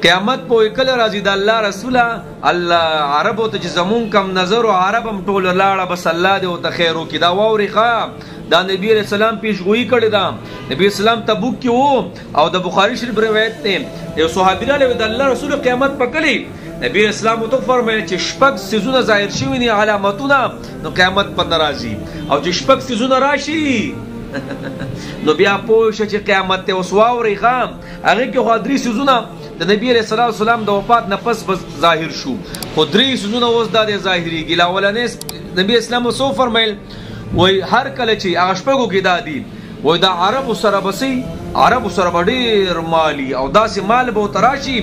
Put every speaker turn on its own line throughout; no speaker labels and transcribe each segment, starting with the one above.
قیامت په کله راځي د الله رسوله الله عربو ته چې زمون کم نظر او عرب هم ټول لاړه بس الله دې او ته خیر وکړي دا واوري ښه دا نبی علیہ السلام پیشګوئی کړی دا نبی اسلام تبوک کې وو او د بخاری شریف روایت ته یو صحابي راغلی د الله رسول قیامت پکلی نبی اسلام تو فرمایي چې شپږ سيزونه ظاهر شوي دي علامتونه نو قیامت پر ناراضي او چې شپږ سيزونه راشي نو بیا پوه شي چې قیامت ته وسواوري خام هغه کې خو درې سيزونه د نبی علیہ السلام د وفات نه پس ظاهر شو خو درې سيزونه اوس د ظاهري ګلا ولنه نبی اسلام سو فرمایل وای هر کله چې هغه شپږو کې دادي وای دا عرب سره بسي عرب سره ډېر مالی او داسې مال به تراشي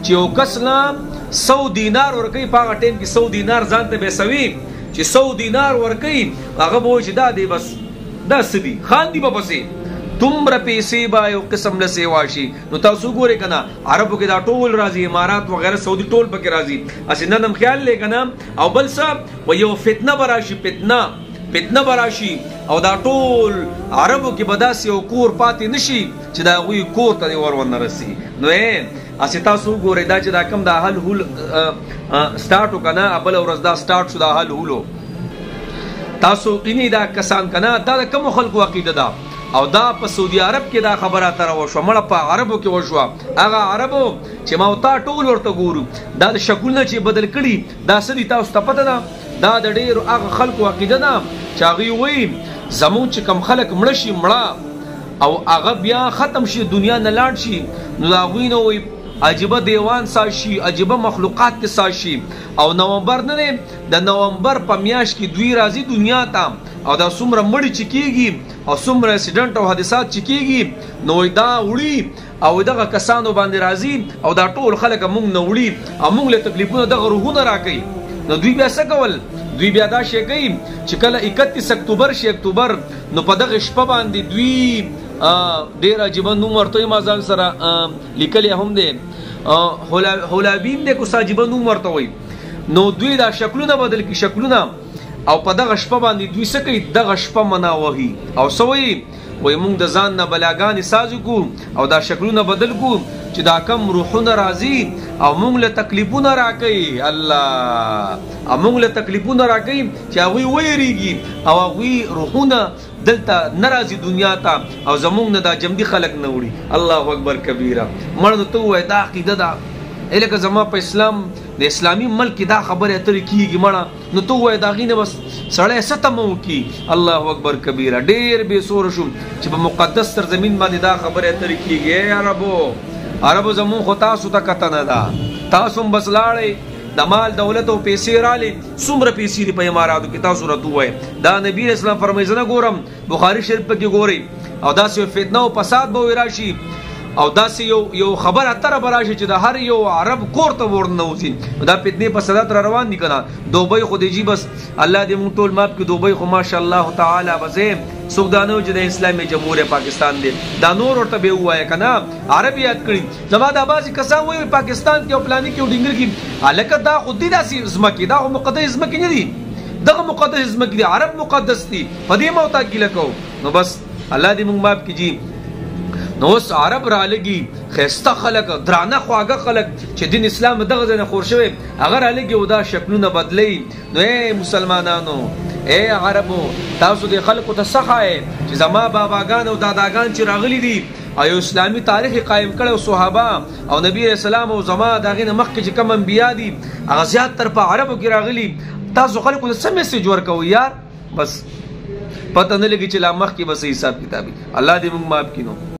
چې یو کس نه 100 دینار ورکوي په هغه ټیم کې 100 دینار ځان ته بیسوي چې 100 دینار ورکوي هغه به وایي چې دا دی بس دا څه دي خاندي به پسې دومره پیسې به یو قسم له سیوا شي نو تاسو ګورئ که نه عربو کې دا ټول راځي امارات وغیره سعودي ټول پکې راځي هسې نن هم خیال دی که نه او بل څه و یو فتنه به راشي فتنه به راشي او دا ټول عربو کې به داسې یو کور پاتې نشي چې د هغوی کور ته دې ور ونه رسي نو هسې تاسو وګورئ دا چې دا کوم دا حل هول سټارټ وکړه نه بله ورځ دا سټارټ شو دا حل هولو تاسو اینی دا کسان که نه دا د کومو خلکو عقیده ده او دا په سعودي عرب کې دا خبره تر وشوه مړه په عربو کې وشوه هغه عربو چې ما تا ټول ورته ګورو دا د شکلونه چې بدل کړي دا څه دي تاسو ته پته ده دا د ډېرو هغه خلکو عقیده ده چې هغوی وایي زمونږ چې کم خلک مړه شي مړه او هغه بیا ختم شي دنیا نه لاړ شي نو د هغوی نه وایي عجیبه دیوان ساشي عجیبه مخلوقات کې ساشي او نومبر نه دی د نومبر په میاشت کې دوی راځي دنیا ته او دا څومره مړي چې کېږي او څومره اکسیډنټ او حادثات چې کېږي نو دا وړي او دغه کسانو باندې راځي او دا ټول خلک موږ نه وړي او موږ له تکلیفونو دغه روحونه راکوي نو دوی بیا څه کول دوی بیا دا شی کوي چې کله 31 اکتوبر شي اکتوبر نو په دغه شپه باندې دوی ډېر عجیبه نوم ورته ما ځان سره لیکلی هم دی هولابین دی کو عجیبه نوم ورته وایي نو دوی دا شکلونه بدل کړي شکلونه او په دغه شپه باندې دوی څه کوي دغه شپه منا وهي او څه وایي وایي موږ د ځان نه بلاګانې ساز وکړو او دا شکلونه بدل کړو چې دا کم روحونه راځي او موږ له تکلیفونه راکوي الله او موږ له تکلیفونه راکوي چې هغوی ویریږي او هغوی روحونه دلته نه راځي دنیا ته او زموږ نه دا جمدي خلک نه وړي الله اکبر کبیره مړ نو ته ووایه دا عقیده ده لکه زما په اسلام د اسلامي ملک دا خبرې اترې کېږي مړه نو ته ووایه د هغې نه بس سړی څه تمه وکړي الله اکبر کبیره ډېر بې سوره شوم چې په مقدس سرزمین باندې دا خبرې اترې کېږي عربو زمون خو تاسو ته کته نه ده تاسو هم بس لاړئ د مال دولت او پیسې رالې څومره پیسې دي په اماراتو کې تاسو راته ووایئ دا نبي اسلام فرمایي زه نه ګورم بخاري شریف پکې ګورئ او داسې یو فتنه او فساد به راشي او داسې یو خبر اتره به راشي چې د هر یو عرب کور ته ورننوځي دا فتنې فسادات را روان دي که نه دوبۍ خو دی جي بس الله دې موږ ټول ماف کړي دوبۍ خو ماشاءالله تعالی به څوک دا نه و چې د اسلامي جمهوریت پاکستان دی دا نور ورته به ووایه که نه عرب یاد کړي زما دا بعضې کسان وایي پاکستان کې او فلاني کې او ډنګر کې هلکه دا خو دي داسې ځمکې دا خو مقدس ځمکې نه دي دغه مقدس ځمکې دي عرب مقدس دي په دې مو تاکیله کوو نو بس الله دې موږ ماف کړي نو اوس عرب رالګي ښایسته خلک درانه خواږه خلک چې دین اسلام دغه ځای نه خور شوی هغه رالګي او دا شکلونه بدلوي نو ای مسلمانانو ای عربو تاسو د خلکو ته څه ښایئ چې زما باباګان او داداګان چې راغلي دي او یو اسلامي تاریخ قایم کړی او صحابه او نبی علیه السلام او زما د هغې نه مخکې چې کوم انبیا دي هغه زیات تر په عربو کې راغلي تاسو خلکو ته څه میسیج ورکوئ یار بس پته نه لګي چې لا مخکې به څه حساب کتاب وي الله دې موږ معاف کړي نو